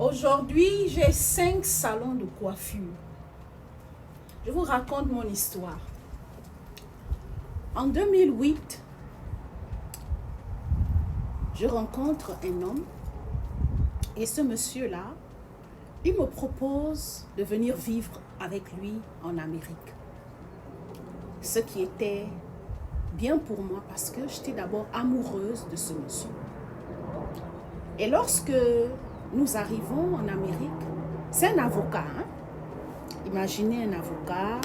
Aujourd'hui, j'ai 5 salons de coiffure. Je vous raconte mon histoire. En 2008, je rencontre un homme et ce monsieur-là, il me propose de venir vivre avec lui en Amérique. Ce qui était bien pour moi parce que j'étais d'abord amoureuse de ce monsieur. Et lorsque nous arrivons en Amérique, c'est un avocat. Imaginez un avocat,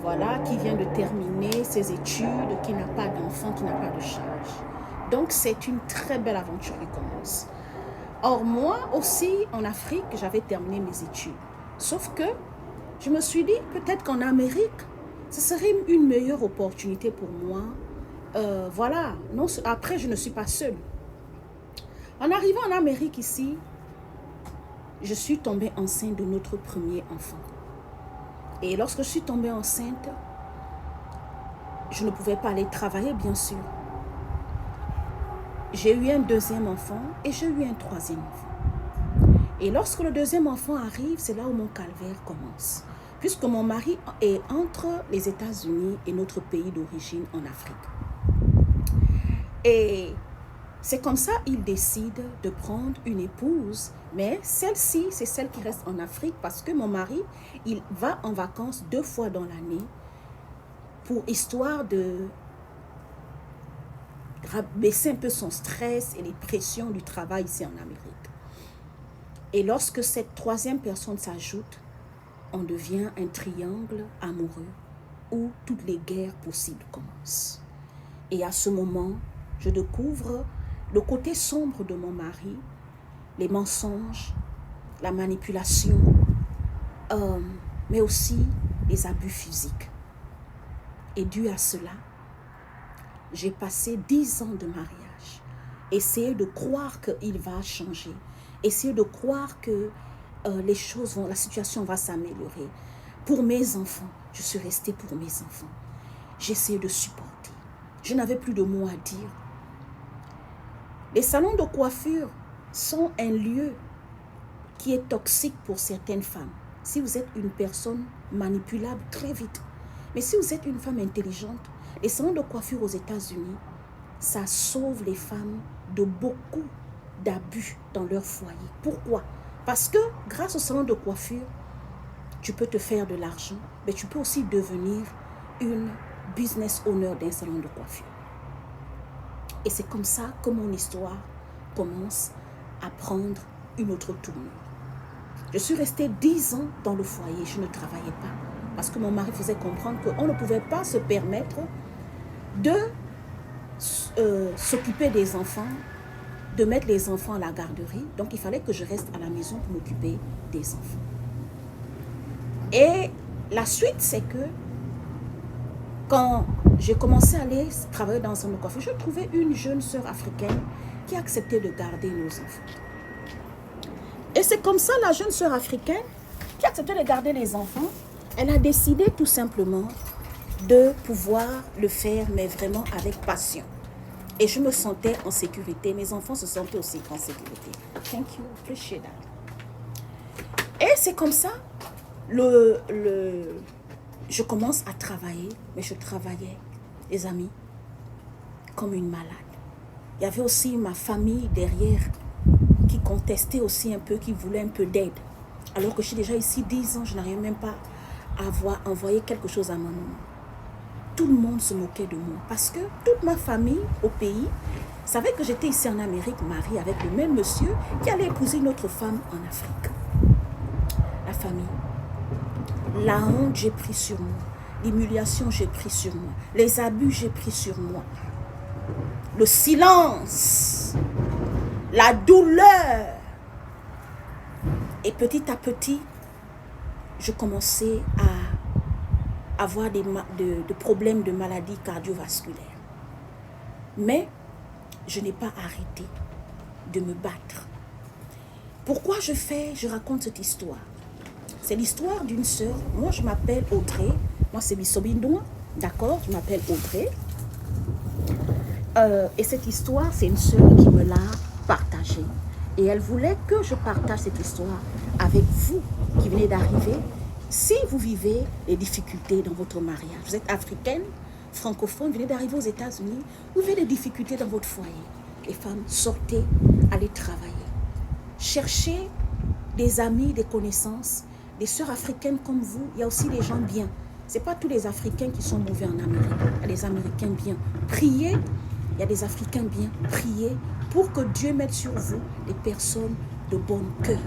voilà, qui vient de terminer ses études, qui n'a pas d'enfant, qui n'a pas de charge. Donc c'est une très belle aventure qui commence. Or moi aussi, en Afrique, j'avais terminé mes études. Sauf que je me suis dit, peut-être qu'en Amérique, ce serait une meilleure opportunité pour moi. Voilà, non, après je ne suis pas seule. En arrivant en Amérique ici, je suis tombée enceinte de notre premier enfant. Et lorsque je suis tombée enceinte, je ne pouvais pas aller travailler, bien sûr. J'ai eu un deuxième enfant et j'ai eu un troisième enfant. Et lorsque le deuxième enfant arrive, c'est là où mon calvaire commence. Puisque mon mari est entre les États-Unis et notre pays d'origine en Afrique. Et c'est comme ça qu'il décide de prendre une épouse. Mais celle-ci, c'est celle qui reste en Afrique parce que mon mari, il va en vacances 2 fois dans l'année pour histoire de baisser un peu son stress et les pressions du travail ici en Amérique. Et lorsque cette troisième personne s'ajoute, on devient un triangle amoureux où toutes les guerres possibles commencent. Et à ce moment, je découvre le côté sombre de mon mari, les mensonges, la manipulation, mais aussi les abus physiques. Et dû à cela, j'ai passé 10 ans de mariage, essayer de croire qu'il va changer, essayer de croire que la situation va s'améliorer. Pour mes enfants, je suis restée pour mes enfants. J'essayais de supporter. Je n'avais plus de mots à dire. Les salons de coiffure sont un lieu qui est toxique pour certaines femmes. Si vous êtes une personne manipulable très vite, mais si vous êtes une femme intelligente, les salons de coiffure aux États-Unis, ça sauve les femmes de beaucoup d'abus dans leur foyer. Pourquoi? Parce que grâce au salon de coiffure, tu peux te faire de l'argent, mais tu peux aussi devenir une business owner d'un salon de coiffure. Et c'est comme ça que mon histoire commence à prendre une autre tournure. Je suis restée 10 ans dans le foyer, je ne travaillais pas. Parce que mon mari faisait comprendre qu'on ne pouvait pas se permettre de s'occuper des enfants, de mettre les enfants à la garderie. Donc, il fallait que je reste à la maison pour m'occuper des enfants. Et la suite, c'est que quand j'ai commencé à aller travailler dans un salon de coiffure, je trouvais une jeune sœur africaine qui acceptait de garder nos enfants. Et c'est comme ça, la jeune sœur africaine qui acceptait de garder les enfants, elle a décidé tout simplement de pouvoir le faire, mais vraiment avec passion. Et je me sentais en sécurité. Mes enfants se sentaient aussi en sécurité. Thank you, appreciate that. Et c'est comme ça, je commence à travailler, mais je travaillais, les amis, comme une malade. Il y avait aussi ma famille derrière qui contestait aussi un peu, qui voulait un peu d'aide. Alors que je suis déjà ici 10 ans, je n'arrive même pas à avoir envoyé quelque chose à ma maman. Tout le monde se moquait de moi parce que toute ma famille au pays savait que j'étais ici en Amérique mariée avec le même monsieur qui allait épouser une autre femme en Afrique. La famille. La honte, j'ai pris sur moi. L'humiliation, j'ai pris sur moi. Les abus, j'ai pris sur moi. Le silence. La douleur. Et petit à petit, je commençais à avoir des problèmes de maladies cardiovasculaires. Mais je n'ai pas arrêté de me battre. Pourquoi je raconte cette histoire? C'est l'histoire d'une sœur. Moi, je m'appelle Audrey. Moi, c'est Bissobindoua. D'accord? Je m'appelle Audrey. Et cette histoire, c'est une sœur qui me l'a partagée. Et elle voulait que je partage cette histoire avec vous qui venez d'arriver. Si vous vivez les difficultés dans votre mariage, vous êtes africaine, francophone, vous venez d'arriver aux États-Unis, vous vivez des difficultés dans votre foyer. Les femmes, sortez, allez travailler. Cherchez des amis, des connaissances, des sœurs africaines comme vous. Il y a aussi des gens bien. Ce n'est pas tous les Africains qui sont mauvais en Amérique. Il y a des Américains bien. Priez, il y a des Africains bien. Priez pour que Dieu mette sur vous des personnes de bon cœur,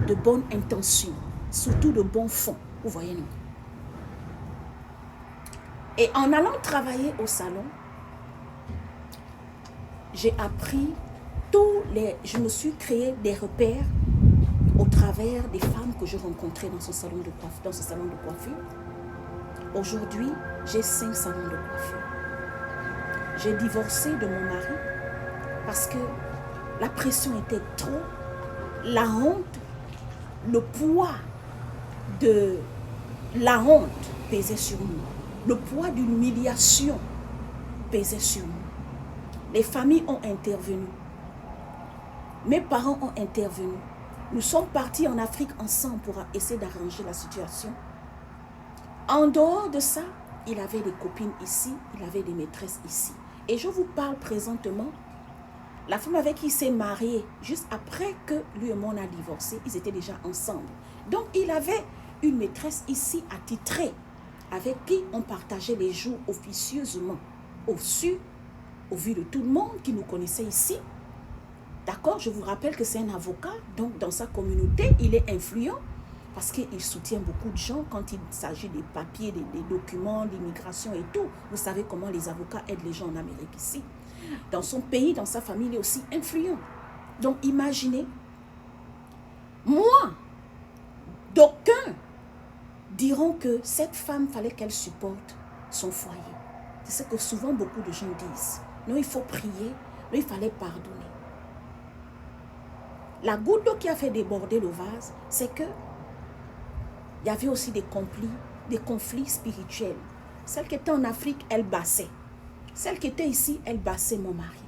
de bonne intention, surtout de bon fond. Vous voyez, non? Et en allant travailler au salon, j'ai appris je me suis créé des repères au travers des femmes que je rencontrais dans ce salon de coiffure. Aujourd'hui, j'ai 5 salons de coiffure. J'ai divorcé de mon mari parce que la pression était trop, la honte, le poids de la honte pesait sur nous. Le poids d'une humiliation pesait sur nous. Les familles ont intervenu. Mes parents ont intervenu. Nous sommes partis en Afrique ensemble pour essayer d'arranger la situation. En dehors de ça, il avait des copines ici, il avait des maîtresses ici. Et je vous parle présentement, la femme avec qui il s'est marié, juste après que lui et moi on a divorcé, ils étaient déjà ensemble. Donc il avait une maîtresse ici attitrée, avec qui on partageait les jours officieusement, au vu de tout le monde qui nous connaissait ici. D'accord, je vous rappelle que c'est un avocat, donc dans sa communauté, il est influent parce qu'il soutient beaucoup de gens quand il s'agit des papiers, des documents, d'immigration et tout. Vous savez comment les avocats aident les gens en Amérique ici. Dans son pays, dans sa famille, il est aussi influent. Donc imaginez, moi, d'aucuns diront que cette femme, fallait qu'elle supporte son foyer. C'est ce que souvent beaucoup de gens disent. Non, il faut prier, non, il fallait pardonner. La goutte d'eau qui a fait déborder le vase, c'est que il y avait aussi des conflits spirituels. Celle qui était en Afrique, elle bassait. Celle qui était ici, elle bassait mon mari.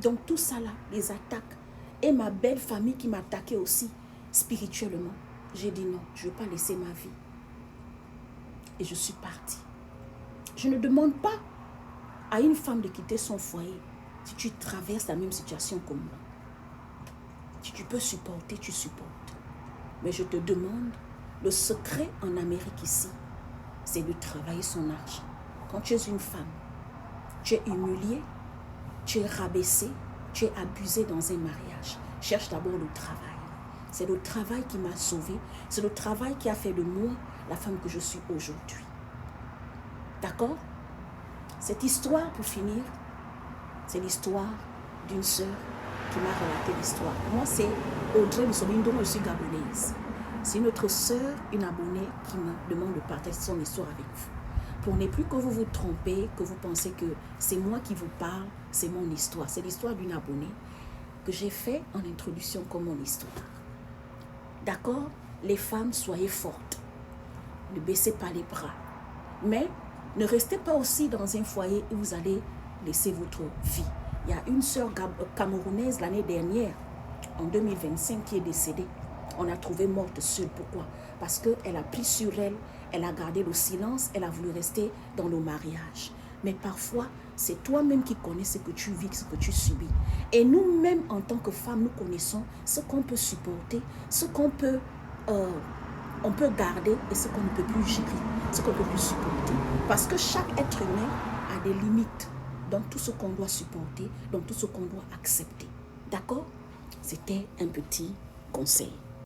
Donc tout ça là, les attaques, et ma belle famille qui m'attaquait aussi spirituellement. J'ai dit non, je ne vais pas laisser ma vie. Et je suis partie. Je ne demande pas à une femme de quitter son foyer si tu traverses la même situation que moi. Si tu peux supporter, tu supportes. Mais je te demande, le secret en Amérique ici, c'est de travailler son argent. Quand tu es une femme, tu es humiliée, tu es rabaissée, tu es abusée dans un mariage. Cherche d'abord le travail. C'est le travail qui m'a sauvée. C'est le travail qui a fait de moi la femme que je suis aujourd'hui. D'accord? Cette histoire, pour finir, c'est l'histoire d'une sœur qui m'a relaté l'histoire. Moi, c'est Audrey Mussobindo, je suis gabonaise. C'est une autre sœur, une abonnée, qui me demande de partager son histoire avec vous. Pour ne plus que vous vous trompez, que vous pensez que c'est moi qui vous parle, c'est mon histoire. C'est l'histoire d'une abonnée que j'ai fait en introduction comme mon histoire. D'accord? Les femmes, soyez fortes. Ne baissez pas les bras. Mais ne restez pas aussi dans un foyer où vous allez laisser votre vie. Il y a une sœur camerounaise l'année dernière, en 2025, qui est décédée. On a trouvé morte seule. Pourquoi? Parce qu'elle a pris sur elle, elle a gardé le silence, elle a voulu rester dans le mariage. Mais parfois, c'est toi-même qui connais ce que tu vis, ce que tu subis. Et nous-mêmes, en tant que femmes, nous connaissons ce qu'on peut supporter, ce qu'on peut, on peut garder et ce qu'on ne peut plus gérer, ce qu'on ne peut plus supporter. Parce que chaque être humain a des limites dans tout ce qu'on doit supporter, dans tout ce qu'on doit accepter. D'accord? C'était un petit conseil.